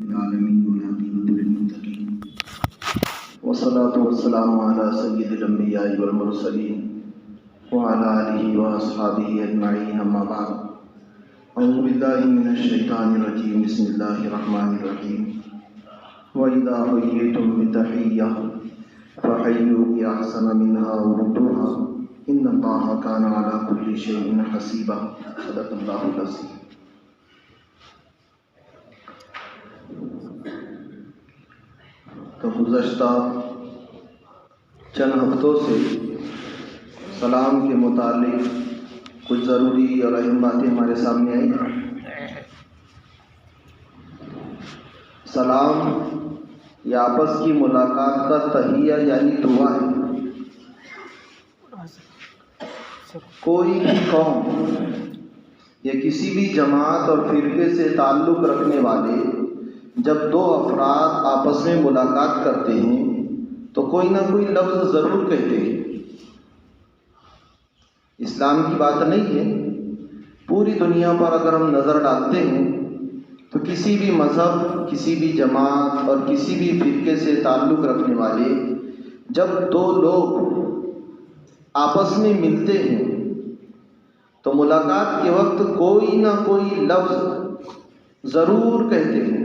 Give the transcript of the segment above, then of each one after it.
العالمين والعاقبة للمتقين والصلاة والسلام على سيد الأنبياء والمرسلين وعلى آله وأصحابه أجمعين أما بعد أعوذ بالله من الشيطان الرجيم بسم الله الرحمن الرحيم وإذا حييتم بتحية فحيوا بأحسن منها أو ردوها إن الله كان على كل شيء حسيبا صدق الله العظيم. تو گزشتہ چند ہفتوں سے سلام کے متعلق کچھ ضروری اور اہم باتیں ہمارے سامنے آئی ہیں. سلام یہ آپس کی ملاقات کا تحیہ یعنی دعا ہے. کوئی بھی قوم یا کسی بھی جماعت اور فرقے سے تعلق رکھنے والے جب دو افراد آپس میں ملاقات کرتے ہیں تو کوئی نہ کوئی لفظ ضرور کہتے ہیں. اسلام کی بات نہیں ہے. پوری دنیا پر اگر ہم نظر ڈالتے ہیں تو کسی بھی مذہب، کسی بھی جماعت اور کسی بھی فرقے سے تعلق رکھنے والے جب دو لوگ آپس میں ملتے ہیں تو ملاقات کے وقت کوئی نہ کوئی لفظ ضرور کہتے ہیں،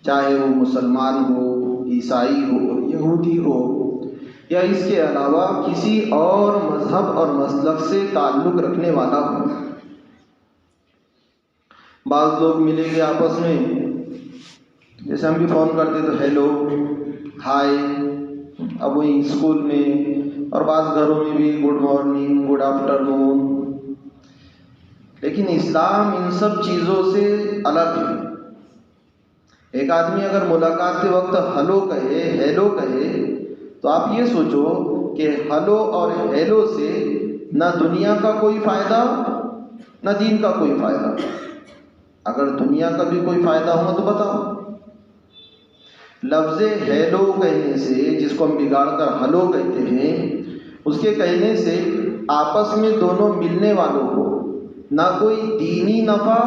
چاہے وہ مسلمان ہو، عیسائی ہو، یہودی ہو یا اس کے علاوہ کسی اور مذہب اور مسلک سے تعلق رکھنے والا ہو. بعض لوگ ملیں گے آپس میں، جیسے ہم بھی فون کرتے تو ہیلو، ہائے، اب وہی اسکول میں اور بعض گھروں میں بھی گڈ مارننگ، گڈ آفٹر نون. لیکن اسلام ان سب چیزوں سے الگ ہے. ایک آدمی اگر ملاقات کے وقت ہلو کہے، ہیلو کہے تو آپ یہ سوچو کہ ہلو اور ہیلو سے نہ دنیا کا کوئی فائدہ نہ دین کا کوئی فائدہ. اگر دنیا کا بھی کوئی فائدہ ہوا تو بتاؤ. لفظ ہیلو کہنے سے، جس کو ہم بگاڑ کر ہلو کہتے ہیں، اس کے کہنے سے آپس میں دونوں ملنے والوں کو نہ کوئی دینی نفع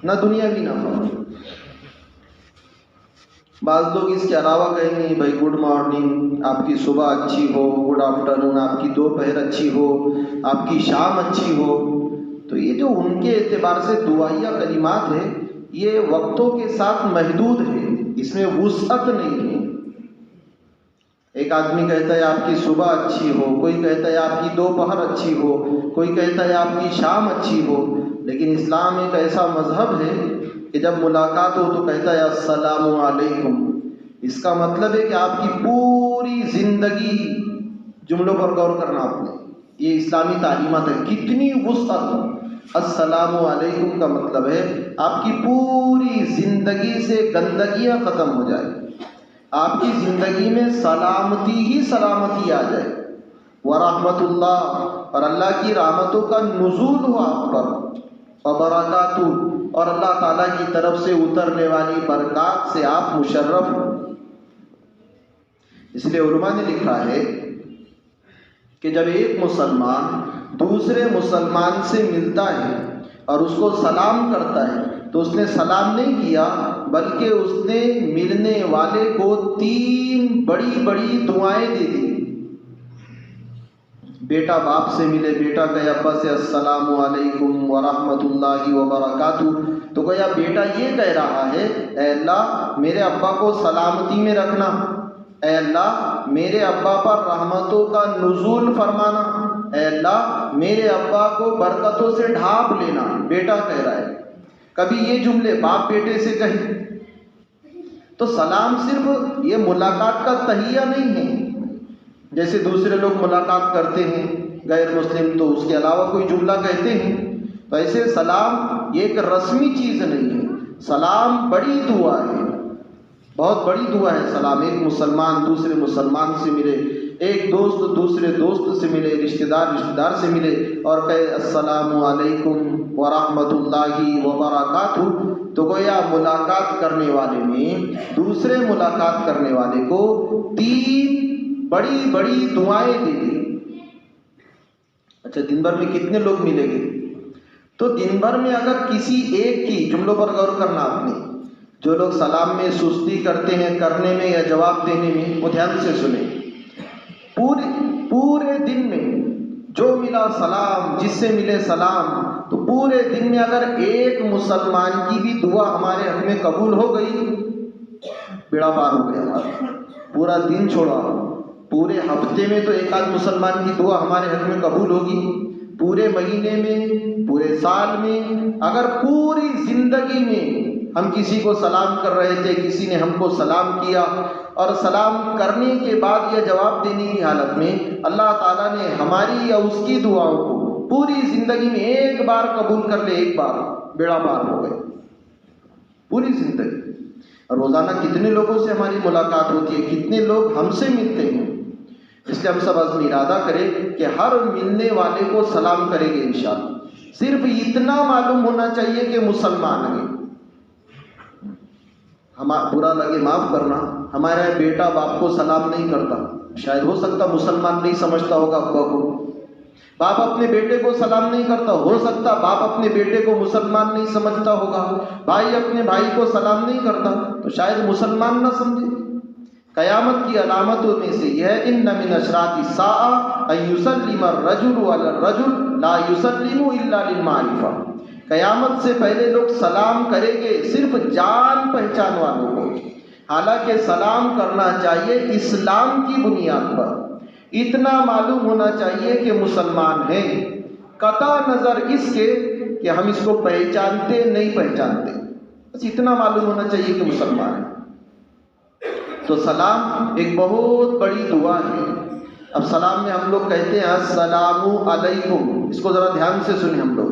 نہ دنیاوی نفع. بعض لوگ اس کے علاوہ کہیں گے بھائی گڈ مارننگ، آپ کی صبح اچھی ہو، گڈ آفٹر نون، آپ کی دوپہر اچھی ہو، آپ کی شام اچھی ہو. تو یہ جو ان کے اعتبار سے دعائیہ کلمات ہیں یہ وقتوں کے ساتھ محدود ہے، اس میں وسعت نہیں ہے. ایک آدمی کہتا ہے آپ کی صبح اچھی ہو، کوئی کہتا ہے آپ کی دوپہر اچھی ہو، کوئی کہتا ہے آپ کی شام اچھی ہو. لیکن اسلام ایک ایسا مذہب ہے کہ جب ملاقات ہو تو کہتا ہے السلام علیکم. اس کا مطلب ہے کہ آپ کی پوری زندگی، جملوں پر غور کرنا آپ نے، یہ اسلامی تعلیمات ہے. کتنی وسعت. السلام علیکم کا مطلب ہے آپ کی پوری زندگی سے گندگیاں ختم ہو جائے، آپ کی زندگی میں سلامتی ہی سلامتی آ جائے. ورحمت اللہ، اور اللہ کی رحمتوں کا نزول ہو آپ پر، وبرکاتہ، اور اللہ تعالیٰ کی طرف سے اترنے والی برکات سے آپ مشرف ہوں. اس لیے علماء نے لکھا ہے کہ جب ایک مسلمان دوسرے مسلمان سے ملتا ہے اور اس کو سلام کرتا ہے تو اس نے سلام نہیں کیا بلکہ اس نے ملنے والے کو 3 بڑی بڑی دعائیں دے دی. بیٹا باپ سے ملے، بیٹا کہے ابا سے السلام علیکم ورحمۃ اللہ وبرکاتہ، تو گویا بیٹا یہ کہہ رہا ہے اے اللہ میرے ابا کو سلامتی میں رکھنا، اے اللہ میرے ابا پر رحمتوں کا نزول فرمانا، اے اللہ میرے ابا کو برکتوں سے ڈھانپ لینا. بیٹا کہہ رہا ہے. کبھی یہ جملے باپ بیٹے سے کہیں تو سلام صرف یہ ملاقات کا تحیہ نہیں ہے. جیسے دوسرے لوگ ملاقات کرتے ہیں غیر مسلم تو اس کے علاوہ کوئی جملہ کہتے ہیں، تو ایسے سلام یہ ایک رسمی چیز نہیں ہے. سلام بڑی دعا ہے، بہت بڑی دعا ہے سلام. ایک مسلمان دوسرے مسلمان سے ملے، ایک دوست دوسرے دوست سے ملے، رشتہ دار سے ملے اور کہے السلام علیکم ورحمۃ اللہ وبرکاتہ، تو گویا ملاقات کرنے والے نے دوسرے ملاقات کرنے والے کو 3 بڑی بڑی دعائیں دے دی. اچھا دن بھر میں کتنے لوگ ملیں گے؟ تو دن بھر میں اگر کسی ایک کی، جملوں پر غور کرنا آپ نے، جو لوگ سلام میں سستی کرتے ہیں کرنے میں یا جواب دینے میں، وہ دھیان سے سنیں. پورے دن میں جو ملا سلام، جس سے ملے سلام، تو پورے دن میں اگر ایک مسلمان کی بھی دعا ہمارے حق میں قبول ہو گئی، بیڑا پار ہو گیا ہمارا. پورا دن چھوڑا، پورے ہفتے میں تو ایک آدھ مسلمان کی دعا ہمارے حق میں قبول ہوگی. پورے مہینے میں، پورے سال میں، اگر پوری زندگی میں ہم کسی کو سلام کر رہے تھے، کسی نے ہم کو سلام کیا، اور سلام کرنے کے بعد یا جواب دینے کی حالت میں اللہ تعالیٰ نے ہماری یا اس کی دعاؤں کو پوری زندگی میں ایک بار قبول کر لے، ایک بار، بیڑا پار ہو گئے. پوری زندگی. اور روزانہ کتنے لوگوں سے ہماری ملاقات ہوتی ہے، کتنے لوگ ہم سے ملتے ہیں. اس لیے ہم سب عزم ارادہ کریں کہ ہر ملنے والے کو سلام کریں گے انشاءاللہ. صرف اتنا معلوم ہونا چاہیے کہ مسلمان ہیں. برا لگے معاف کرنا، ہمارا بیٹا باپ کو سلام نہیں کرتا، شاید ہو سکتا مسلمان نہیں سمجھتا ہوگا ابا کو. باپ اپنے بیٹے کو سلام نہیں کرتا، ہو سکتا باپ اپنے بیٹے کو مسلمان نہیں سمجھتا ہوگا. بھائی اپنے بھائی کو سلام نہیں کرتا تو شاید مسلمان نہ سمجھے. قیامت کی علامتوں میں سے یہ ہے ان من اشراط الساعۃ ان یسلم الرجل علی الرجل لا یسلم الا للمعرفہ. قیامت سے پہلے لوگ سلام کریں گے صرف جان پہچان والوں کو. حالانکہ سلام کرنا چاہیے اسلام کی بنیاد پر. اتنا معلوم ہونا چاہیے کہ مسلمان ہیں، قطع نظر اس کے کہ ہم اس کو پہچانتے نہیں پہچانتے، بس اتنا معلوم ہونا چاہیے کہ مسلمان ہیں. تو سلام ایک بہت بڑی دعا ہے. اب سلام میں ہم لوگ کہتے ہیں السلام علیکم. اس کو ذرا دھیان سے سنیں ہم لوگ.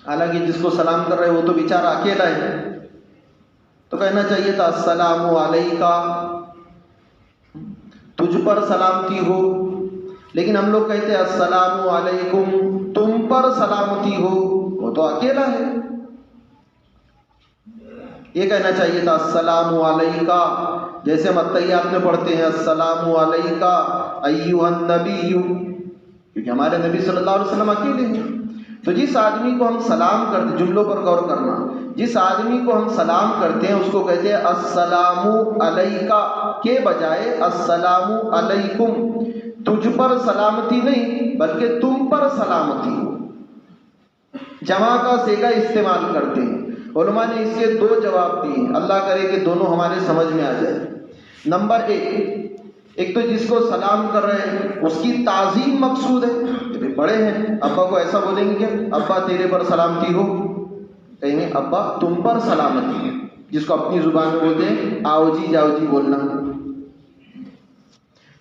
حالانکہ جس کو سلام کر رہے وہ تو بیچارہ اکیلا ہے، تو کہنا چاہیے تھا السلام علیکہ، تجھ پر سلامتی ہو. لیکن ہم لوگ کہتے ہیں السلام علیکم، تم پر سلامتی ہو. وہ تو اکیلا ہے. یہ کہنا چاہیے تھا السلام علیکہ، جیسے ہم التحیات میں پڑھتے ہیں السلام علیکہ ایھا النبی، کیونکہ ہمارے نبی صلی اللہ علیہ وسلم اکیلے ہیں. تو جس آدمی کو ہم سلام کرتے، جملوں پر غور کرنا، جس آدمی کو ہم سلام کرتے ہیں اس کو کہتے ہیں السلام علیکہ کے بجائے السلام علیکم. تجھ پر سلامتی نہیں بلکہ تم پر سلامتی ہو. جمع کا صیغہ استعمال کرتے ہیں. علماء نے اس کے دو جواب دیے، اللہ کرے کہ دونوں ہمارے سمجھ میں آ جائے. نمبر ایک تو جس کو سلام کر رہے ہیں اس کی تعظیم مقصود ہے. بڑے ہیں، ابا کو ایسا بولیں گے کہ ابا تیرے پر سلامتی ہو، کہیں گے ابا تم پر سلامتی ہے. جس کو اپنی زبان میں بولتے ہیں آؤ جی جاؤ جی بولنا.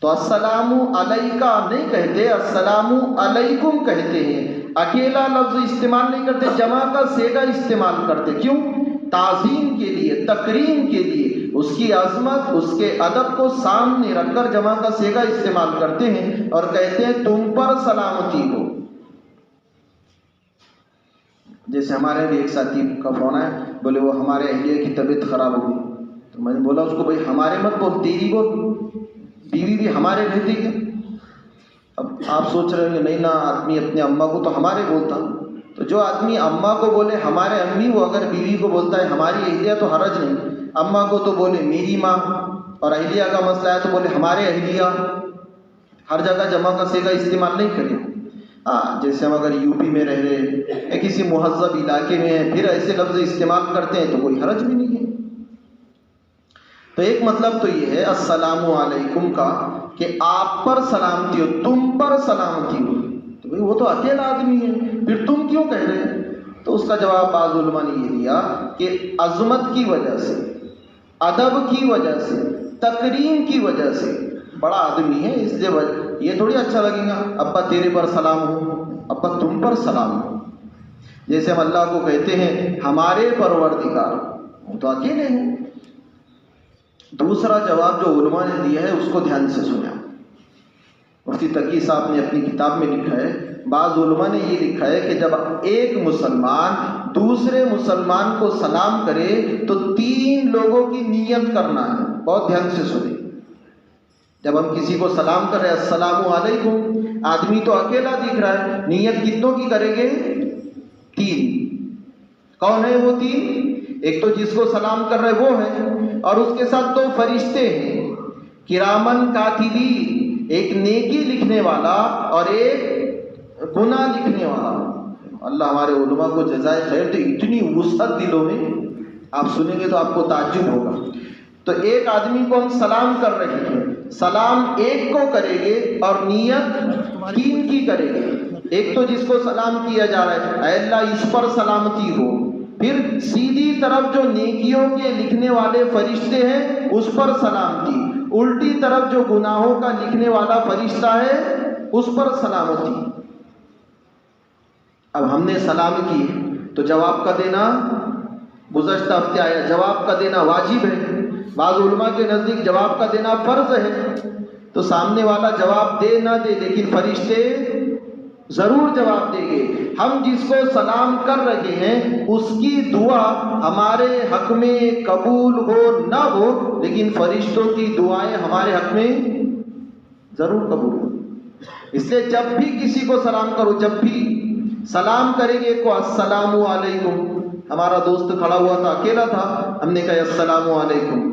تو السلام علیکہ نہیں کہتے، السلام علیکم کہتے ہیں. اکیلا لفظ استعمال نہیں کرتے، جمع کا صیغہ استعمال کرتے. کیوں؟ تعظیم کے لیے، تکریم کے لیے، اس کی عظمت، اس کے ادب کو سامنے رکھ کر جمع کا صیغہ استعمال کرتے ہیں اور کہتے ہیں تم پر سلامتی ہو. جیسے ہمارے بھی ایک ساتھی کا فون آیا، بولے وہ ہمارے اہلیہ کی طبیعت خراب ہو گئی. تو میں نے بولا اس کو بھائی ہمارے مت بول، تیری بول، بیوی بھی ہمارے رہتی ہے. اب آپ سوچ رہے ہیں کہ نہیں نا، آدمی اپنے اماں کو تو ہمارے بولتا. تو جو آدمی اماں کو بولے ہمارے امی، وہ اگر بیوی کو بولتا ہے ہماری اہلیہ تو حرج نہیں. اماں کو تو بولے میری ماں، اور اہلیہ کا مسئلہ ہے تو بولے ہمارے اہلیہ. ہر جگہ جمع کا صیغہ استعمال نہیں کریں. ہاں جیسے ہم اگر یو پی میں رہ رہے یا کسی مہذب علاقے میں ہیں پھر ایسے لفظ استعمال کرتے ہیں تو کوئی حرج بھی نہیں ہے. تو ایک مطلب تو یہ ہے السلام علیکم کا کہ آپ پر سلامتی ہو، تم پر سلامتی ہو. تو بھئی وہ تو اکیلا آدمی ہے، پھر تم کیوں کہہ رہے ہیں؟ تو اس کا جواب بعض علماء نے یہ دیا کہ عظمت کی وجہ سے، ادب کی وجہ سے، تکریم کی وجہ سے، بڑا آدمی ہے اس لیے یہ تھوڑی اچھا لگے گا ابا تیرے پر سلام ہو، ابا تم پر سلام ہو. جیسے ہم اللہ کو کہتے ہیں ہمارے پروردگار، وہ تو اکیلے ہیں. دوسرا جواب جو علماء نے دیا ہے اس کو دھیان سے سنیں. مفتی تقی صاحب نے اپنی کتاب میں لکھا ہے، بعض علماء نے یہ لکھا ہے کہ جب ایک مسلمان دوسرے مسلمان کو سلام کرے تو 3 لوگوں کی نیت کرنا ہے. بہت دھیان سے سنیں. جب ہم کسی کو سلام کر رہے ہیں السلام علیکم، آدمی تو اکیلا دکھ رہا ہے، نیت کتنوں کی کریں گے؟ 3. کون ہے وہ تین؟ ایک تو جس کو سلام کر رہے وہ ہے، اور اس کے ساتھ دو فرشتے ہیں، کرامن کاتبین، ایک نیکی لکھنے والا اور ایک گناہ لکھنے والا۔ اللہ ہمارے علماء کو جزائے خیر دے، اتنی وسعت دلوں میں، آپ سنیں گے تو آپ کو تعجب ہوگا۔ تو ایک آدمی کو ہم سلام کر رہے ہیں، سلام ایک کو کریں گے اور نیت تین کی کریں گے۔ ایک تو جس کو سلام کیا جا رہا ہے، اے اللہ اس پر سلامتی ہو، پھر سیدھی طرف جو نیکیوں کے لکھنے والے فرشتے ہیں اس پر سلامتی، الٹی طرف جو گناہوں کا لکھنے والا فرشتہ ہے اس پر سلامتی۔ اب ہم نے سلام کی تو جواب کا دینا، گزشتہ ہفتے آیا، جواب کا دینا واجب ہے، بعض علماء کے نزدیک جواب کا دینا فرض ہے۔ تو سامنے والا جواب دے نہ دے لیکن فرشتے ضرور جواب دیں گے۔ ہم جس کو سلام کر رہے ہیں اس کی دعا ہمارے حق میں قبول ہو نہ ہو، لیکن فرشتوں کی دعائیں ہمارے حق میں ضرور قبول ہو۔ اس لیے جب بھی کسی کو سلام کرو، جب بھی سلام کریں گے کو السلام علیکم، ہمارا دوست کھڑا ہوا تھا، اکیلا تھا، ہم نے کہا السلام علیکم،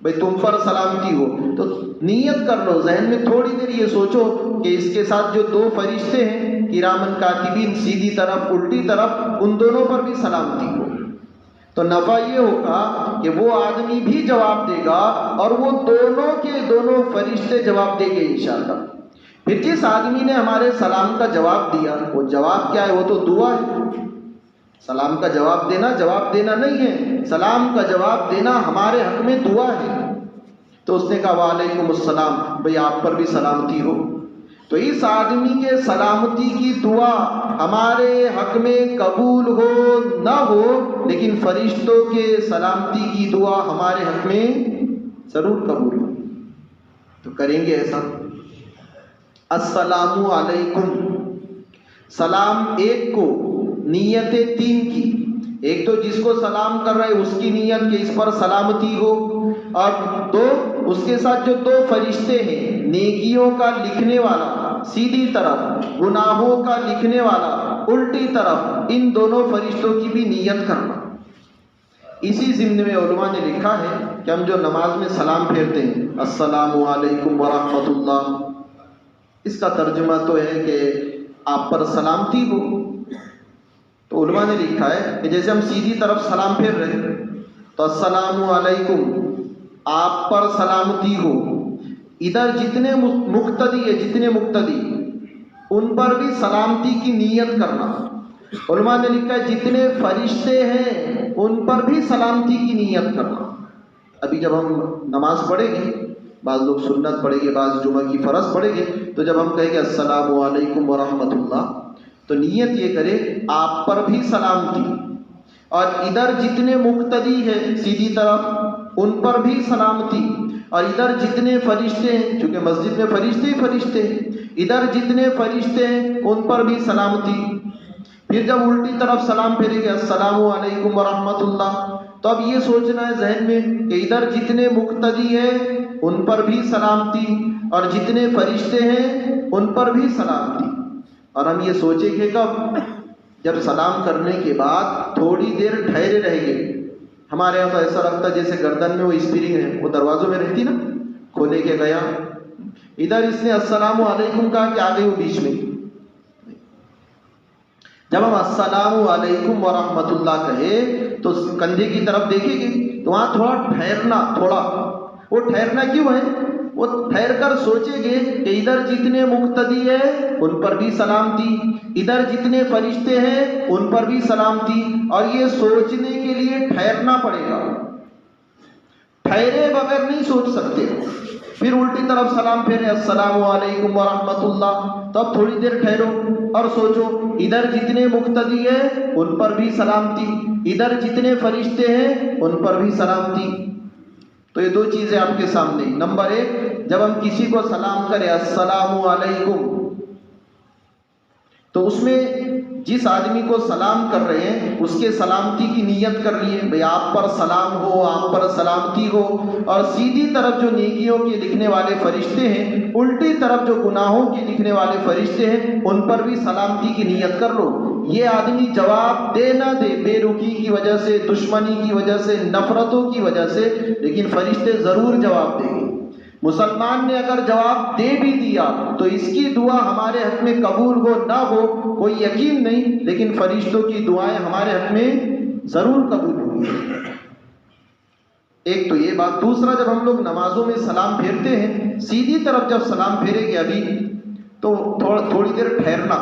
بھئی تم پر سلامتی ہو، تو نیت کر لو، ذہن میں تھوڑی دیر یہ سوچو کہ اس کے ساتھ جو دو فرشتے ہیں کرامن کاتبین، سیدھی طرف الٹی طرف، ان دونوں پر بھی سلامتی ہو۔ تو نفع یہ ہوگا کہ وہ آدمی بھی جواب دے گا اور وہ دونوں کے دونوں فرشتے جواب دیں گے انشاءاللہ۔ پھر جس آدمی نے ہمارے سلام کا جواب دیا، وہ جواب کیا ہے؟ وہ تو دعا ہے۔ سلام کا جواب دینا نہیں ہے، سلام کا جواب دینا ہمارے حق میں دعا ہے۔ تو اس نے کہا وعلیکم السلام، بھئی آپ پر بھی سلامتی ہو۔ تو اس آدمی کے سلامتی کی دعا ہمارے حق میں قبول ہو نہ ہو، لیکن فرشتوں کے سلامتی کی دعا ہمارے حق میں ضرور قبول ہو۔ تو کریں گے ایسا، السلام علیکم، سلام ایک کو، نیتیں تین کی، ایک تو جس کو سلام کر رہے اس کی نیت کہ اس پر سلامتی ہو، اور دو اس کے ساتھ جو دو فرشتے ہیں نیکیوں کا لکھنے والا سیدھی طرف، گناہوں کا لکھنے والا الٹی طرف، ان دونوں فرشتوں کی بھی نیت کرنا۔ اسی ضمن میں علماء نے لکھا ہے کہ ہم جو نماز میں سلام پھیرتے ہیں السلام علیکم ورحمۃ اللہ، اس کا ترجمہ تو ہے کہ آپ پر سلامتی ہو۔ تو علماء نے لکھا ہے کہ جیسے ہم سیدھی طرف سلام پھیر رہے ہیں تو السلام علیکم، آپ پر سلامتی ہو، ادھر جتنے مقتدی ان پر بھی سلامتی کی نیت کرنا۔ علماء نے لکھا ہے جتنے فرشتے ہیں ان پر بھی سلامتی کی نیت کرنا۔ ابھی جب ہم نماز پڑھیں گے، بعض لوگ سنت پڑھیں گے، بعض جمعہ کی فرض پڑھیں گے، تو جب ہم کہیں گے السلام علیکم ورحمۃ اللہ، تو نیت یہ کرے آپ پر بھی سلامتی، اور ادھر جتنے مقتدی ہیں سیدھی طرف ان پر بھی سلامتی، اور ادھر جتنے فرشتے ہیں، چونکہ مسجد میں فرشتے ہی فرشتے ہیں، ادھر جتنے فرشتے ہیں ان پر بھی سلامتی۔ پھر جب الٹی طرف سلام پھیریں گے السلام علیکم ورحمۃ اللہ، تو اب یہ سوچنا ہے ذہن میں کہ ادھر جتنے مقتدی ہیں ان پر بھی سلامتی، اور جتنے فرشتے ہیں ان پر بھی سلامتی۔ اور ہم یہ سوچیں کہ کب؟ جب سلام کرنے کے بعد تھوڑی دیر ٹھہرے رہیں گے۔ ہمارے یہاں تو ایسا لگتا ہے جیسے گردن میں وہ اسپرنگ ہے، وہ دروازوں میں رہتی نا، کھولے کے گیا، ادھر اس نے السلام علیکم کہا کہ آ گئی وہ بیچ میں۔ جب ہم السلام علیکم ورحمۃ اللہ کہے تو کندھے کی طرف دیکھیں گے تو وہاں تھوڑا ٹھہرنا، وہ ٹھہرنا کیوں ہے؟ وہ ٹھہر کر سوچیں گے کہ ادھر جتنے مقتدی ہیں ان پر بھی سلامتی، ادھر جتنے فرشتے ہیں ان پر بھی سلامتی، اور یہ سوچنے کے لیے ٹھہرنا پڑے گا، ٹھہرے بغیر نہیں سوچ سکتے۔ پھر الٹی طرف سلام پھیرے السلام علیکم ورحمۃ اللہ، تو اب تھوڑی دیر ٹھہرو اور سوچو ادھر جتنے مقتدی ہیں ان پر بھی سلامتی، ادھر جتنے فرشتے ہیں ان پر بھی سلامتی۔ تو یہ دو چیزیں آپ کے سامنے۔ نمبر ایک، جب ہم کسی کو سلام کریں السلام علیکم، تو اس میں جس آدمی کو سلام کر رہے ہیں اس کے سلامتی کی نیت کر لیے، بھئی آپ پر سلام ہو، آپ پر سلامتی ہو، اور سیدھی طرف جو نیکیوں کے لکھنے والے فرشتے ہیں، الٹی طرف جو گناہوں کے لکھنے والے فرشتے ہیں، ان پر بھی سلامتی کی نیت کر لو۔ یہ آدمی جواب دے نہ دے، بے رخی کی وجہ سے، دشمنی کی وجہ سے، نفرتوں کی وجہ سے، لیکن فرشتے ضرور جواب دیں گے۔ مسلمان نے اگر جواب دے بھی دیا تو اس کی دعا ہمارے حق میں قبول ہو نہ ہو کوئی یقین نہیں، لیکن فرشتوں کی دعائیں ہمارے حق میں ضرور قبول ہوں گی۔ ایک تو یہ بات۔ دوسرا، جب ہم لوگ نمازوں میں سلام پھیرتے ہیں، سیدھی طرف جب سلام پھیریں گے ابھی تو تھوڑی دیر ٹھہرنا،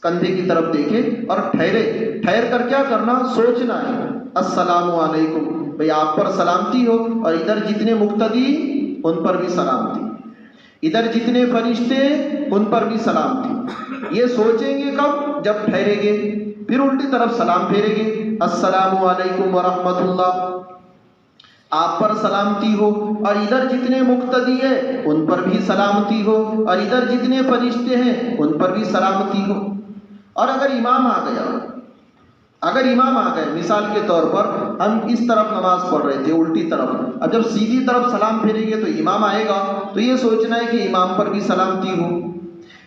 کندھے کی طرف دیکھے اور ٹھہر کر کیا کرنا، سوچنا ہے السلام علیکم، بھئی آپ پر سلامتی ہو، اور ادھر جتنے مقتدی ان پر بھی سلامتی، ادھر جتنے فرشتے ان پر بھی سلامتی۔ یہ سوچیں گے کب؟ جب ٹھہریں گے، پھر الٹی طرف سلام پھیریں گے، السلام علیکم ورحمۃ اللہ، آپ پر سلامتی ہو، اور ادھر جتنے مقتدی ہیں ان پر بھی سلامتی ہو، اور ادھر جتنے فرشتے ہیں ان پر بھی سلامتی ہو۔ اور اگر امام آ گئے، مثال کے طور پر ہم اس طرف نماز پڑھ رہے تھے الٹی طرف، اب جب سیدھی طرف سلام پھیریں گے تو امام آئے گا، تو یہ سوچنا ہے کہ امام پر بھی سلامتی ہو۔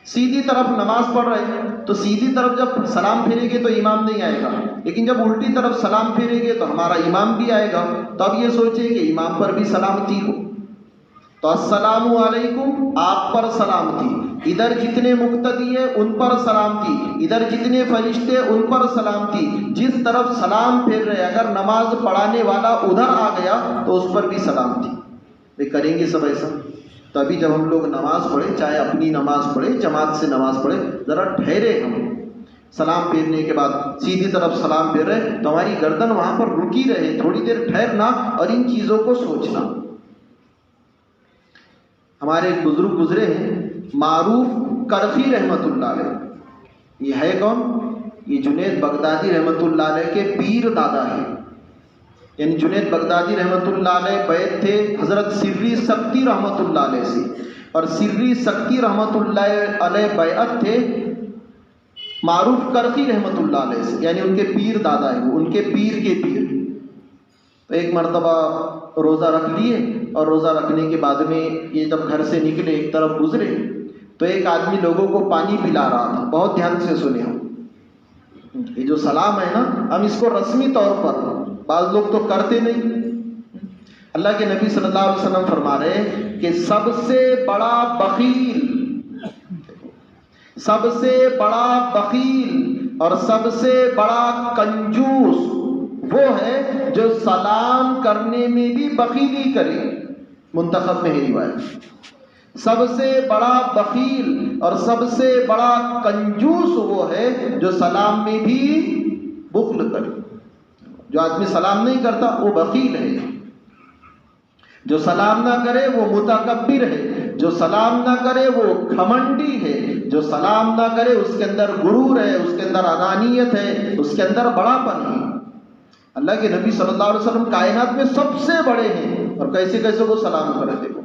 سیدھی طرف نماز پڑھ رہے ہیں تو سیدھی طرف جب سلام پھیریں گے تو امام نہیں آئے گا، لیکن جب الٹی طرف سلام پھیریں گے تو ہمارا امام بھی آئے گا، تو اب یہ سوچیں کہ امام پر بھی سلامتی ہو۔ تو السلام علیکم، آپ پر سلامتی، ادھر جتنے مقتدی ہیں ان پر سلامتی، ادھر جتنے فرشتے ان پر سلامتی، جس طرف سلام پھیر رہے اگر نماز پڑھانے والا ادھر آ گیا تو اس پر بھی سلامتی۔ یہ کریں گے سب ایسا؟ تو ابھی جب ہم لوگ نماز پڑھیں، چاہے اپنی نماز پڑھیں، جماعت سے نماز پڑھیں، ذرا ٹھہرے، ہم سلام پھیرنے کے بعد سیدھی طرف سلام پھیر رہے تو ہماری گردن وہاں پر رکی رہے، تھوڑی دیر ٹھہرنا اور ان چیزوں کو سوچنا۔ ہمارے ایک بزرگ گزرے ہیں، معروف کرخی رحمۃ اللہ علیہ، یہ ہے کون؟ یہ جنید بغدادی رحمۃ اللہ علیہ کے پیر دادا ہیں، یعنی جنید بغدادی رحمۃ اللہ علیہ بیعت تھے حضرت سری سکتی رحمۃ اللہ علیہ سے، اور سری سکتی رحمۃ اللہ علیہ بیعت تھے معروف کرخی رحمۃ اللہ علیہ سے، یعنی ان کے پیر دادا ہیں، وہ ان کے پیر کے پیر۔ تو ایک مرتبہ روزہ رکھ لیے، اور روزہ رکھنے کے بعد میں یہ جب گھر سے نکلے ایک طرف گزرے تو ایک آدمی لوگوں کو پانی پلا رہا تھا۔ بہت دھیان سے سنے ہم، یہ جو سلام ہے نا، ہم اس کو رسمی طور پر، بعض لوگ تو کرتے نہیں۔ اللہ کے نبی صلی اللہ علیہ وسلم فرما رہے ہیں کہ سب سے بڑا بخیل اور سب سے بڑا کنجوس وہ ہے جو سلام کرنے میں بھی بخیلی کرے۔ منتخب میں ہے روایت۔ سب سے بڑا بخیل اور سب سے بڑا کنجوس وہ ہے جو سلام میں بھی بخل کرے۔ جو آدمی سلام نہیں کرتا وہ بخیل ہے، جو سلام نہ کرے وہ متکبر ہے، جو سلام نہ کرے وہ گھمنڈی ہے، جو سلام نہ کرے اس کے اندر غرور ہے، اس کے اندر انانیت ہے، اس کے اندر بڑا پن ہے۔ اللہ کے نبی صلی اللہ علیہ وسلم کائنات میں سب سے بڑے ہیں، اور کیسے کیسے وہ سلام کرے دیکھو۔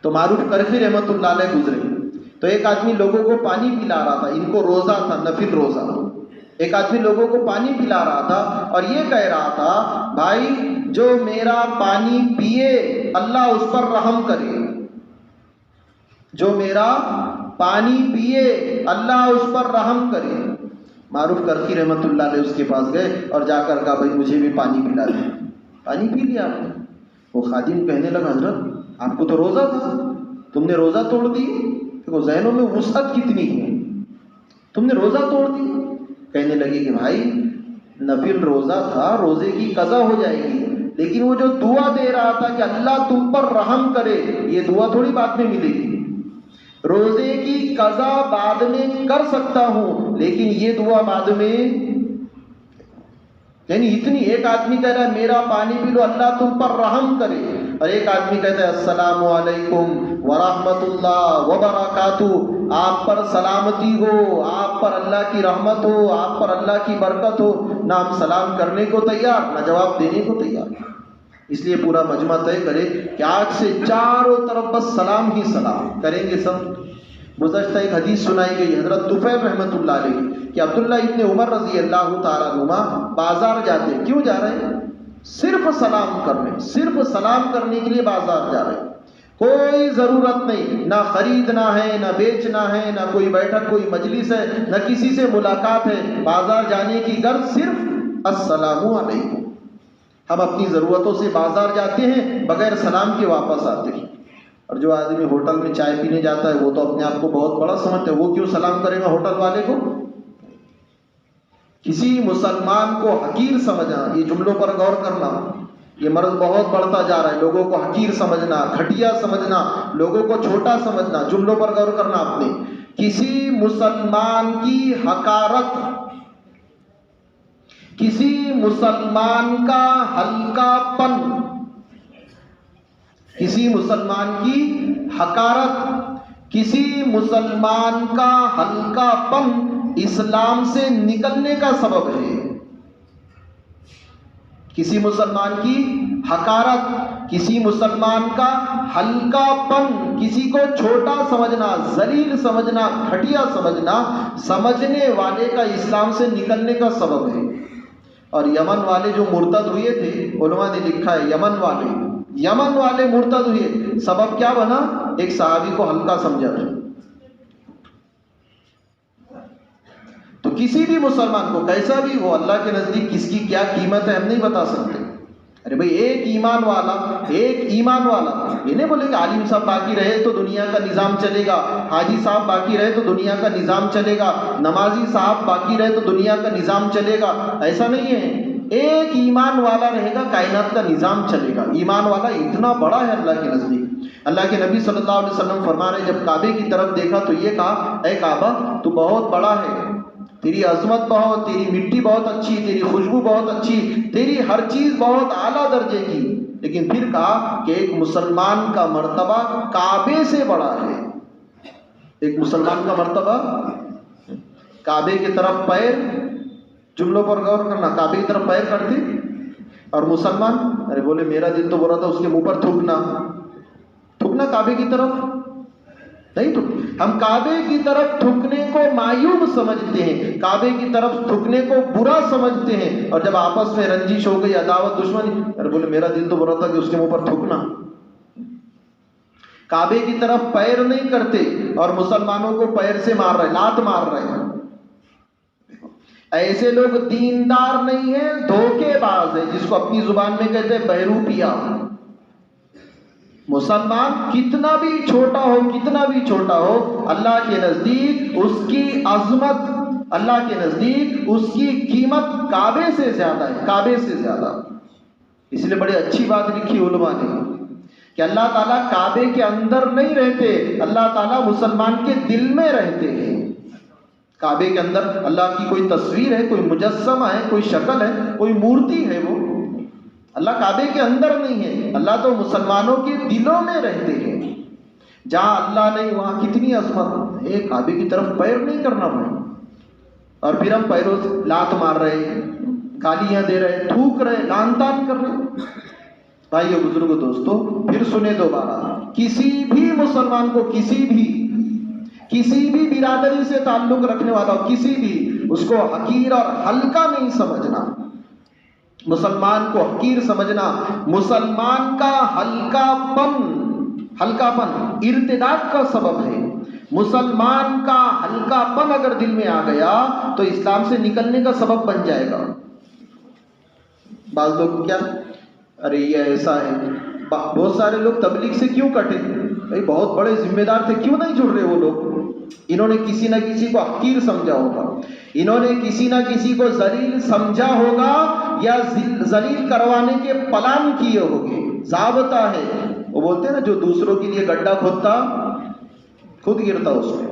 تو معروف کرخی رحمۃ اللہ علیہ گزرے تو ایک آدمی لوگوں کو پانی پلا رہا تھا، ان کو روزہ تھا، نفل روزہ۔ ایک آدمی لوگوں کو پانی پلا رہا تھا اور یہ کہہ رہا تھا، بھائی جو میرا پانی پیے اللہ اس پر رحم کرے، جو میرا پانی پیے اللہ اس پر رحم کرے۔ معروف کرخی رحمۃ اللہ علیہ اس کے پاس گئے اور جا کر کہا، بھائی مجھے بھی پانی پلا دیں۔ پانی پی لیا آپ نے؟ وہ خادم کہنے لگا، حضرت آپ کو تو روزہ تھا، تم نے روزہ توڑ دی۔ دیکھو ذہنوں میں وسعت کتنی ہے، تم نے روزہ توڑ دی۔ کہنے لگے کہ بھائی نفل روزہ تھا، روزے کی قضا ہو جائے گی، لیکن وہ جو دعا دے رہا تھا کہ اللہ تم پر رحم کرے، یہ دعا تھوڑی بعد میں ملے گی۔ روزے کی قضا بعد میں کر سکتا ہوں، لیکن یہ دعا بعد میں، یعنی اتنی، ایک آدمی کہہ رہا ہے میرا پانی پی لو اللہ تم پر رحم کرے، اور ایک آدمی کہتا ہے السلام علیکم ورحمۃ اللہ وبرکاتہ، آپ پر سلامتی ہو، آپ پر اللہ کی رحمت ہو، آپ پر اللہ کی برکت ہو۔ نہ ہم سلام کرنے کو تیار، نہ جواب دینے کو تیار۔ اس لیے پورا مجمع طے کرے کہ آج سے چاروں طرف بس سلام ہی سلام کریں گے سب۔ گزشتہ ایک حدیث سنائی گئی حضرت طفیل رحمۃ اللہ علیہ کہ عبداللہ ابن عمر رضی اللہ تعالیٰ عنہما بازار جاتے ہیں. کیوں جا رہے ہیں؟ صرف سلام کرنے، صرف سلام کرنے کے لیے بازار جا رہے ہیں. کوئی ضرورت نہیں، نہ خریدنا ہے، نہ بیچنا ہے، نہ کوئی بیٹھک، کوئی مجلس ہے، نہ کسی سے ملاقات ہے. بازار جانے کی غرض صرف السلام علیکم. ہم اپنی ضرورتوں سے بازار جاتے ہیں، بغیر سلام کے واپس آتے ہیں. اور جو آدمی ہوٹل میں چائے پینے جاتا ہے وہ تو اپنے آپ کو بہت بڑا سمجھتا ہے، وہ کیوں سلام کرے گا ہوٹل والے کو؟ کسی مسلمان کو حقیر سمجھنا، یہ جملوں پر غور کرنا، یہ مرض بہت بڑھتا جا رہا ہے. لوگوں کو حقیر سمجھنا، گھٹیا سمجھنا، لوگوں کو چھوٹا سمجھنا. جملوں پر غور کرنا آپ نے. کسی مسلمان کی حقارت، کسی مسلمان کا ہلکا پن، کسی مسلمان کی حقارت، کسی مسلمان کا ہلکا پن اسلام سے نکلنے کا سبب ہے. کسی مسلمان کی حقارت، کسی مسلمان کا ہلکا پن، کسی کو چھوٹا سمجھنا، ذلیل سمجھنا، گھٹیا سمجھنا، سمجھنے والے کا اسلام سے نکلنے کا سبب ہے. اور یمن والے جو مرتد ہوئے تھے، علماء نے لکھا ہے یمن والے مرتد ہوئے، سبب کیا بنا؟ ایک صحابی کو ہلکا سمجھا تھا. تو کسی بھی مسلمان کو کیسا بھی ہو، اللہ کے نزدیک کس کی کیا قیمت ہے ہم نہیں بتا سکتے. ارے بھائی ایک ایمان والا، یہ نہیں بولے کہ عالم صاحب باقی رہے تو دنیا کا نظام چلے گا، حاجی صاحب باقی رہے تو دنیا کا نظام چلے گا، نمازی صاحب باقی رہے تو دنیا کا نظام چلے گا. ایسا نہیں ہے. ایک ایمان والا رہے گا، کائنات کا نظام چلے گا. ایمان والا اتنا بڑا ہے اللہ کے نزدیک. اللہ کے نبی صلی اللہ علیہ وسلم فرما رہے ہیں، جب کعبے کی طرف دیکھا تو یہ کہا، اے کعبہ تو بہت بڑا ہے، تیری عظمت بہت، تیری مٹی بہت اچھی، تیری خوشبو بہت اچھی، تیری ہر چیز بہت اعلیٰ درجے کی. لیکن پھر کہا کہ ایک مسلمان کا مرتبہ کعبے سے بڑا ہے. ایک مسلمان کا مرتبہ کعبے کی طرف پیر، جملوں پر غور کرنا، کعبے کی طرف پیر کرتے. اور مسلمان، ارے بولے میرا دل تو بول رہا تھا اس کے منہ پر تھوکنا کعبے کی طرف نہیں. تو ہم کعبے کی طرف تھوکنے کو معیوب سمجھتے ہیں، کعبے کی طرف تھوکنے کو برا سمجھتے ہیں. اور جب آپس میں رنجش ہو گئی، عداوت، دشمنی، ارے بولے میرا دل تو بول رہا تھا کہ اس کے منہ پر تھوکنا. کعبے کی طرف پیر نہیں کرتے اور مسلمانوں کو پیر سے مار رہے، لات مار رہے ہیں. ایسے لوگ دیندار نہیں ہیں، دھوکے باز ہیں، جس کو اپنی زبان میں کہتے ہیں بہروپیہ. مسلمان کتنا بھی چھوٹا ہو، اللہ کے نزدیک اس کی عظمت، اللہ کے نزدیک اس کی قیمت کعبے سے زیادہ ہے، کعبے سے زیادہ. اس لیے بڑی اچھی بات لکھی علماء نے کہ اللہ تعالیٰ کعبے کے اندر نہیں رہتے، اللہ تعالیٰ مسلمان کے دل میں رہتے ہیں. کعبے کے اندر اللہ کی کوئی تصویر ہے، کوئی مجسمہ ہے، کوئی شکل ہے، کوئی مورتی ہے، وہ اللہ کعبے کے اندر نہیں ہے. اللہ تو مسلمانوں کے دلوں میں رہتے ہیں. جہاں اللہ نہیں وہاں کتنی عظمت ہے. کعبے کی طرف پیر نہیں کرنا بھائی. اور پھر ہم پیروں سے لات مار رہے، گالیاں دے رہے، تھوک رہے، لان تان کر رہے. بھائیو بزرگو دوستو، پھر سنیں دوبارہ، کسی بھی مسلمان کو، کسی بھی برادری سے تعلق رکھنے والا ہو، کسی بھی، اس کو حقیر اور ہلکا نہیں سمجھنا. مسلمان کو حقیر سمجھنا، مسلمان کا ہلکا پن ارتداد کا سبب ہے. مسلمان کا ہلکا پن اگر دل میں آ گیا تو اسلام سے نکلنے کا سبب بن جائے گا. بعض لوگ کیا، ارے یہ ایسا ہے. بہت سارے لوگ تبلیغ سے کیوں کٹے؟ بھائی بہت بڑے ذمہ دار تھے، کیوں نہیں جڑ رہے وہ لوگ؟ انہوں نے کسی نہ کسی کو حقیر سمجھا ہوگا، انہوں نے کسی نہ کسی کو ذلیل سمجھا ہوگا، یا ذلیل کروانے کے پلان کیے ہوگے. ضابطہ ہے، وہ بولتے ہیں نا، جو دوسروں کے لیے گڈھا کھودتا خود گرتا اس میں.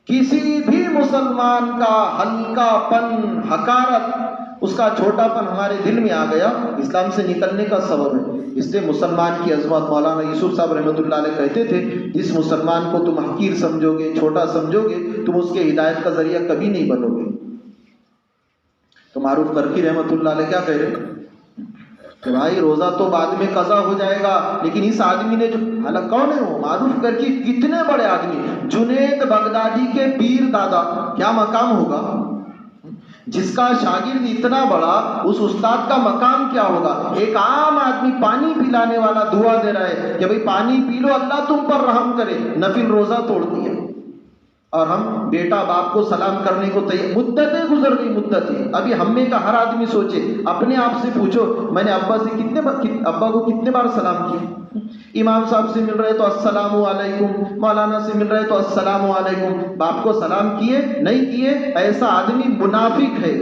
کسی بھی مسلمان کا ہلکا پن، حقارت، اس کا چھوٹا پن ہمارے دل میں آ گیا، اسلام سے نکلنے کا سبب ہے. اس لیے مسلمان کی عظمت مولانا یوسف صاحب رحمۃ اللہ علیہ کہتے تھے، جس مسلمان کو تم حقیر سمجھو گے، چھوٹا سمجھو گے، تم اس کے ہدایت کا ذریعہ کبھی نہیں بنو گے. تو معروف کرکی رحمۃ اللہ علیہ کیا کہہ رہے کہ بھائی روزہ تو بعد میں قضا ہو جائے گا، لیکن اس آدمی نے جو، حالانکہ کون ہے وہ؟ معروف کرکی کتنے بڑے آدمی، جنید بغدادی کے پیر دادا کیا مقام ہوگا؟ جس کا شاگرد اتنا بڑا، اس استاد کا مقام کیا ہوگا؟ ایک عام آدمی پانی پلانے والا دعا دے رہا ہے کہ بھئی پانی پی لو، اللہ تم پر رحم کرے، نفل روزہ توڑ دیا، اور ہم بیٹا باپ کو سلام کرنے کو تیار. مدتیں گزر گئی، مدتیں. ابھی ہم میں کا ہر آدمی سوچے، اپنے آپ سے پوچھو میں نے ابا کو کتنے بار سلام کیا؟ امام صاحب سے مل رہے تو السلام علیکم، مولانا سے مل رہے تو السلام علیکم. باپ کو سلام کیے نہیں کیے؟ ایسا آدمی منافق ہے،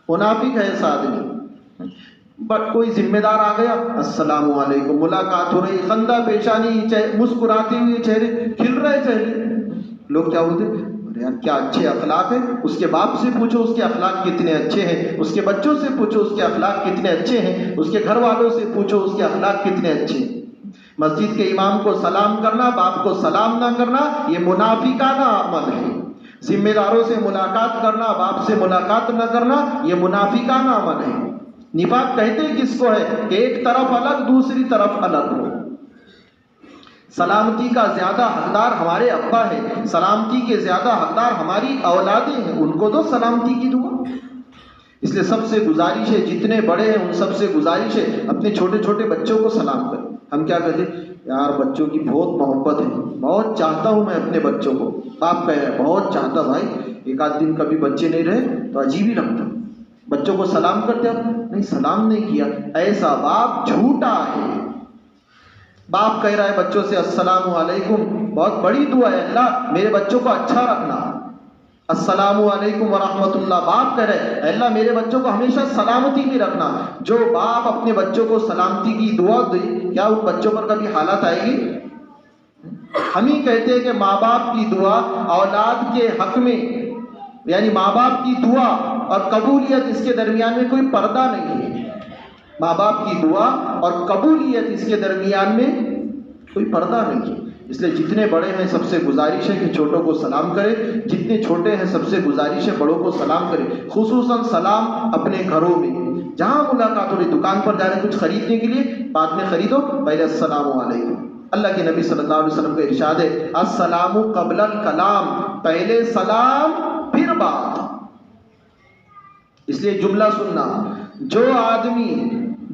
منافق ہے ایسا آدمی. بٹ کوئی ذمہ دار آ گیا، السلام علیکم، ملاقات ہو رہی، خندہ پیشانی، مسکراتے ہوئے چہرے، کھل رہے چہرے. لوگ کیا بولتے؟ ارے یار کیا اچھے اخلاق ہیں. اس کے باپ سے پوچھو اس کے اخلاق کتنے اچھے ہیں، اس کے بچوں سے پوچھو اس کے اخلاق کتنے اچھے ہیں، اس کے گھر والوں سے پوچھو اس کے اخلاق کتنے اچھے ہیں. مسجد کے امام کو سلام کرنا، باپ کو سلام نہ کرنا، یہ منافقانہ عمل ہے. ذمہ داروں سے ملاقات کرنا، باپ سے ملاقات نہ کرنا، یہ منافقانہ عمل ہے. نفاق کہتے کس کو ہے کہ ایک طرف الگ دوسری طرف الگ ہو. سلامتی کا زیادہ حقدار ہمارے ابا ہے، سلامتی کے زیادہ حقدار ہماری اولادیں ہیں، ان کو دو سلامتی کی دعا. اس لیے سب سے گزارش ہے، جتنے بڑے ہیں ان سب سے گزارش ہے اپنے چھوٹے چھوٹے بچوں کو سلام کریں. ہم کیا کہتے ہیں؟ یار بچوں کی بہت محبت ہے، بہت چاہتا ہوں میں اپنے بچوں کو. باپ کہہ رہے ہیں بہت چاہتا بھائی، ایک آدھ دن کبھی بچے نہیں رہے تو عجیب ہی لگتا. بچوں کو سلام کرتے ہیں، نہیں سلام نہیں کیا، ایسا باپ جھوٹا ہے. باپ کہہ رہا ہے بچوں سے السلام علیکم، بہت بڑی دعا ہے، اللہ میرے بچوں کو اچھا رکھنا، السلام علیکم ورحمۃ اللہ. باپ کہہ رہے ہیں اللہ میرے بچوں کو ہمیشہ سلامتی میں رکھنا. جو باپ اپنے بچوں کو سلامتی کی دعا دے، کیا ان بچوں پر کبھی حالت آئے گی؟ ہم ہی کہتے ہیں کہ ماں باپ کی دعا اولاد کے حق میں، یعنی ماں باپ کی دعا اور قبولیت اس کے درمیان میں کوئی پردہ نہیں ہے. ماں باپ کی دعا اور قبولیت اس کے درمیان میں کوئی پردہ نہیں ہے. اس لیے جتنے بڑے ہیں سب سے گزارش ہے کہ چھوٹوں کو سلام کرے، جتنے چھوٹے ہیں سب سے گزارش ہے بڑوں کو سلام کرے. خصوصاً سلام اپنے گھروں میں، جہاں ملاقات ہو رہی، دکان پر جا رہے کچھ خریدنے کے لیے، بعد میں خریدو، پہلے السلام علیکم. اللہ کے نبی صلی اللہ علیہ وسلم کا ارشاد ہے السلام قبل الکلام، پہلے سلام پھر بات. اس لیے جملہ سننا، جو آدمی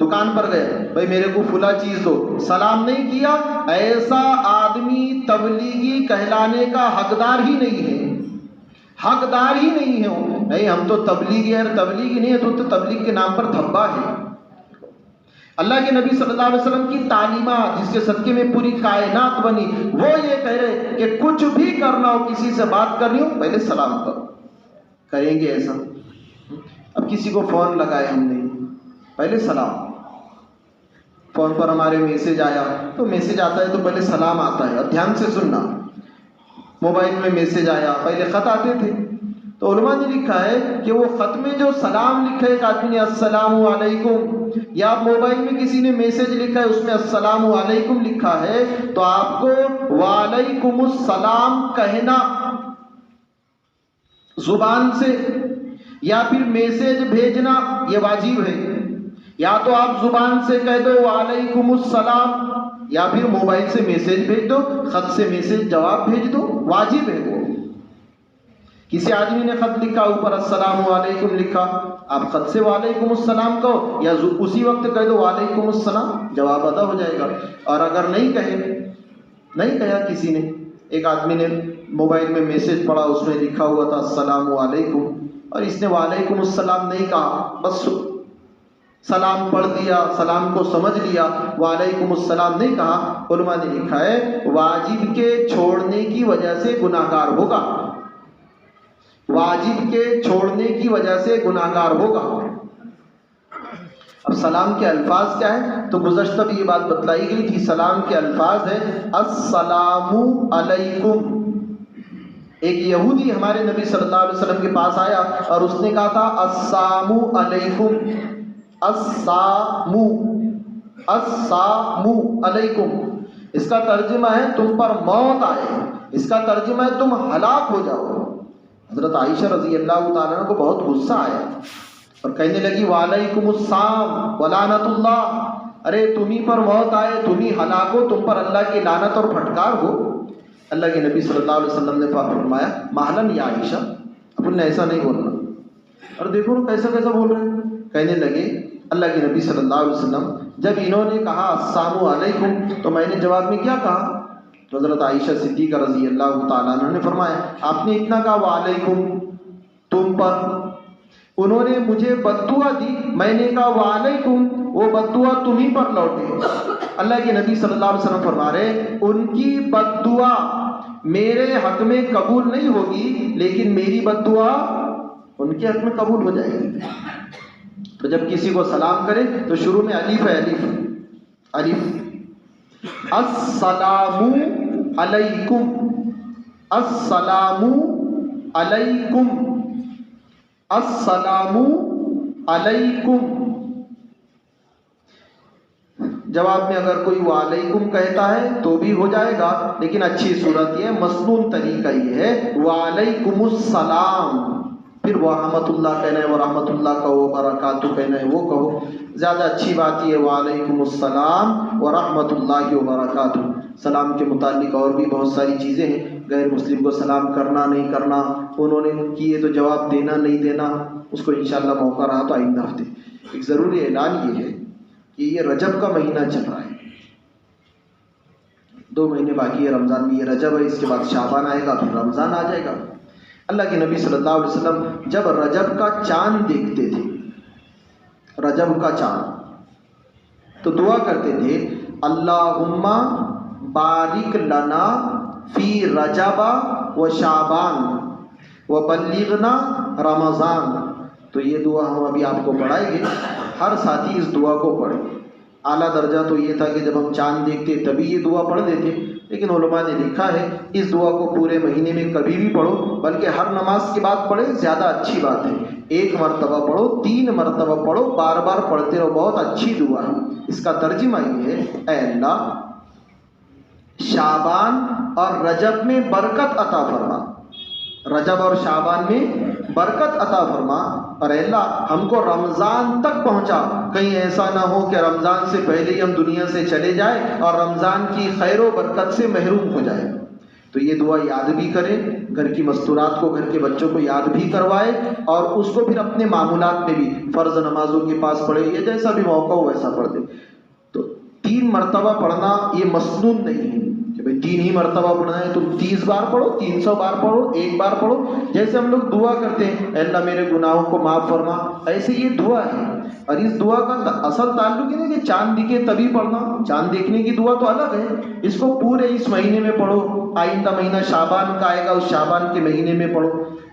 دکان پر گئے بھائی میرے کو فلاں چیز دو، سلام نہیں کیا، ایسا آدمی تبلیغی کہلانے کا حقدار ہی نہیں ہے، حقدار ہی نہیں ہے. نہیں ہم تو تبلیغی ہے، تبلیغی نہیں ہے تو تبلیغ کے نام پر دھبا ہے. اللہ کے نبی صلی اللہ علیہ وسلم کی تعلیمات جس کے صدقے میں پوری کائنات بنی، وہ یہ کہہ رہے کہ کچھ بھی کرنا ہو، کسی سے بات کرنی ہو پہلے سلام کرو. کریں گے ایسا؟ اب کسی کو فون لگائے ہم نے، پہلے سلام. فون پر ہمارے میسج آیا تو میسج آتا ہے تو پہلے سلام آتا ہے. اب دھیان سے سننا، موبائل میں میسج آیا، پہلے خط آتے تھے تو علماء نے لکھا ہے کہ وہ خط میں جو سلام لکھا ہے ایک آدمی نے السلام علیکم، یا موبائل میں کسی نے میسج لکھا ہے اس میں السلام علیکم لکھا ہے، تو آپ کو وعلیکم السلام کہنا زبان سے یا پھر میسج بھیجنا یہ واجب ہے. یا تو آپ زبان سے کہہ دو وعلیکم السلام، یا پھر موبائل سے میسج بھیج دو، خط سے میسج جواب بھیج دو، واجب ہے وہ. کسی آدمی نے خط لکھا، اوپر السلام علیکم لکھا، آپ خط سے وعلیکم السلام کہو یا اسی وقت کہہ دو وعلیکم السلام، جواب ادا ہو جائے گا. اور اگر نہیں کہا کسی نے، ایک آدمی نے موبائل میں میسج پڑھا، اس میں لکھا ہوا تھا السلام علیکم، اور اس نے وعلیکم السلام نہیں کہا، بس سلام پڑھ دیا، سلام کو سمجھ لیا، وعلیکم السلام نہیں کہا، علماء نے لکھا ہے واجب کے چھوڑنے کی وجہ سے گناہگار ہوگا، واجب کے چھوڑنے کی وجہ سے گناہگار ہوگا. اب سلام کے الفاظ کیا ہے؟ تو گزشتہ بھی یہ بات بتلائی گئی تھی. سلام کے الفاظ ہے السلام علیکم. ایک یہودی ہمارے نبی صلی اللہ علیہ وسلم کے پاس آیا اور اس نے کہا تھا السلام علیکم، السلام علیکم. اس کا ترجمہ ہے تم پر موت آئے، اس کا ترجمہ ہے تم ہلاک ہو جاؤ. حضرت عائشہ رضی اللہ تعالیٰ عنہ کو بہت غصہ آیا اور کہنے لگی وعلیکم السلام ولعنت اللہ، ارے تمہیں پر موت آئے، تمہیں ہلاک ہو، تم پر اللہ کی لعنت اور پھٹکار ہو. اللہ کے نبی صلی اللہ علیہ وسلم نے فرمایا مہلن یا عائشہ، اپن نے ایسا نہیں بولنا. اور دیکھو نا کیسا کیسا بول رہے ہیں. کہنے لگے اللہ کے نبی صلی اللہ علیہ وسلم جب انہوں نے کہا السلام علیکم تو میں نے جواب میں کیا کہا؟ تو حضرت عائشہ صدیقہ رضی اللہ تعالیٰ عنہ نے فرمایا آپ نے اتنا کہا وعلیکم تم پر. انہوں نے مجھے بد دعا دی، میں نے کہا وعلیکم، وہ بد دعا تم ہی پر لوٹے. اللہ کے نبی صلی اللہ علیہ وسلم فرما رہے ان کی بد دعا میرے حق میں قبول نہیں ہوگی، لیکن میری بد دعا ان کے حق میں قبول ہو جائے گی. تو جب کسی کو سلام کرے تو شروع میں الف ہے، الف السلام علیکم، السلام علیکم، السلام علیکم. جواب میں اگر کوئی وعلیکم کہتا ہے تو بھی ہو جائے گا، لیکن اچھی صورت یہ مسنون طریقہ یہ ہے وعلیکم السلام، پھر ورحمۃ اللہ کہنا ہے، ورحمۃ اللہ کہو، برکاتہ کہنا ہے وہ کہو. زیادہ اچھی بات یہ وعلیکم السلام ورحمۃ اللہ وبرکاتہ. سلام کے متعلق اور بھی بہت ساری چیزیں ہیں، غیر مسلم کو سلام کرنا نہیں کرنا، انہوں نے کیے تو جواب دینا نہیں دینا، اس کو انشاءاللہ موقع رہا تو آئندہ ہفتے. ایک ضروری اعلان یہ ہے کہ یہ رجب کا مہینہ چل رہا ہے، 2 مہینے باقی ہے رمضان میں. یہ رجب ہے، اس کے بعد شعبان آئے گا، پھر رمضان آ جائے گا. اللہ کے نبی صلی اللہ علیہ وسلم جب رجب کا چاند دیکھتے تھے، رجب کا چاند، تو دعا کرتے تھے اللہم بارک لنا فی رجب و شعبان و بلغنا رمضان. تو یہ دعا ہم ابھی آپ کو پڑھائیں گے، ہر ساتھی اس دعا کو پڑھے. اعلیٰ درجہ تو یہ تھا کہ جب ہم چاند دیکھتے تبھی یہ دعا پڑھ دیتے، لیکن علماء نے لکھا ہے اس دعا کو پورے مہینے میں کبھی بھی پڑھو، بلکہ ہر نماز کے بعد پڑھے زیادہ اچھی بات ہے. 1 مرتبہ پڑھو، 3 مرتبہ پڑھو، بار بار پڑھتے رہو، بہت اچھی دعا ہے. اس کا ترجمہ یہ ہے اے اللہ شعبان اور رجب میں برکت عطا فرما، رجب اور شعبان میں برکت عطا فرما، اور اے اللہ ہم کو رمضان تک پہنچا. کہیں ایسا نہ ہو کہ رمضان سے پہلے ہی ہم دنیا سے چلے جائیں اور رمضان کی خیر و برکت سے محروم ہو جائے. تو یہ دعا یاد بھی کریں، گھر کی مستورات کو، گھر کے بچوں کو یاد بھی کروائے، اور اس کو پھر اپنے معمولات میں بھی فرض نمازوں کے پاس پڑھے، یا جیسا بھی موقع ہو ویسا پڑھ دے. تو 3 مرتبہ پڑھنا یہ مسنون نہیں ہے کہ بھئی 3 ہی مرتبہ پڑھنا ہے، تم 30 بار پڑھو، 300 بار پڑھو، 1 بار پڑھو. جیسے ہم لوگ دعا کرتے ہیں اے اللہ میرے گناہوں کو معاف فرما، ایسے یہ دعا ہے. اور اس دعا کا اصل تعلق یہ نہیں کہ چاند دکھے تبھی پڑھنا، چاند دیکھنے کی دعا تو الگ ہے، اس کو پورے اس مہینے میں پڑھو. آئندہ مہینہ شعبان کا آئے گا، اس شعبان کے مہینے میں پڑھو.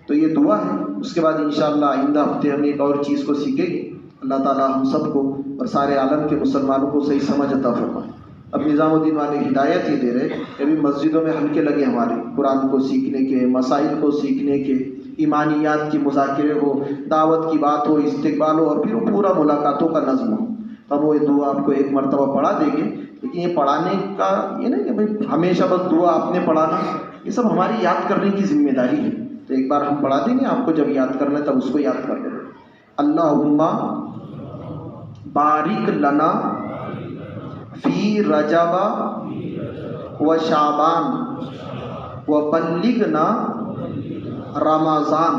تو یہ دعا ہے. اس کے بعد انشاءاللہ آئندہ ہفتے ہم ایک اور چیز کو سیکھیں گے. اللہ تعالیٰ ہم سب کو اور سارے عالم کے مسلمانوں کو صحیح سمجھ عطا فرمائے. اب نظام الدین والے ہدایت ہی دے رہے کہ ابھی مسجدوں میں حلقے لگے ہمارے قرآن کو سیکھنے کے، مسائل کو سیکھنے کے، ایمانیات کی مذاکرے ہو، دعوت کی بات ہو، استقبال ہو، اور پھر وہ پورا ملاقاتوں کا نظم ہو. تب وہ دعا آپ کو 1 مرتبہ پڑھا دیں گے. لیکن یہ پڑھانے کا یہ نہیں کہ بھائی ہمیشہ بس دعا آپ نے پڑھانا، یہ سب ہماری یاد کرنے کی ذمہ داری ہے. تو ایک بار ہم پڑھا دیں گے آپ کو، جب یاد کرنا ہے تب اس کو یاد کر لیں. اللہم بارک لنا فی رجب و شعبان و بلغنا رمضان.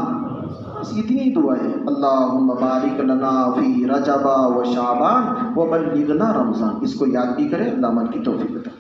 بس اتنی دعا ہے، اللہم بارک لنا فی رجب و شعبان و بلغنا رمضان. اس کو یاد بھی کریں. اللہ عمل کی توفیق عطا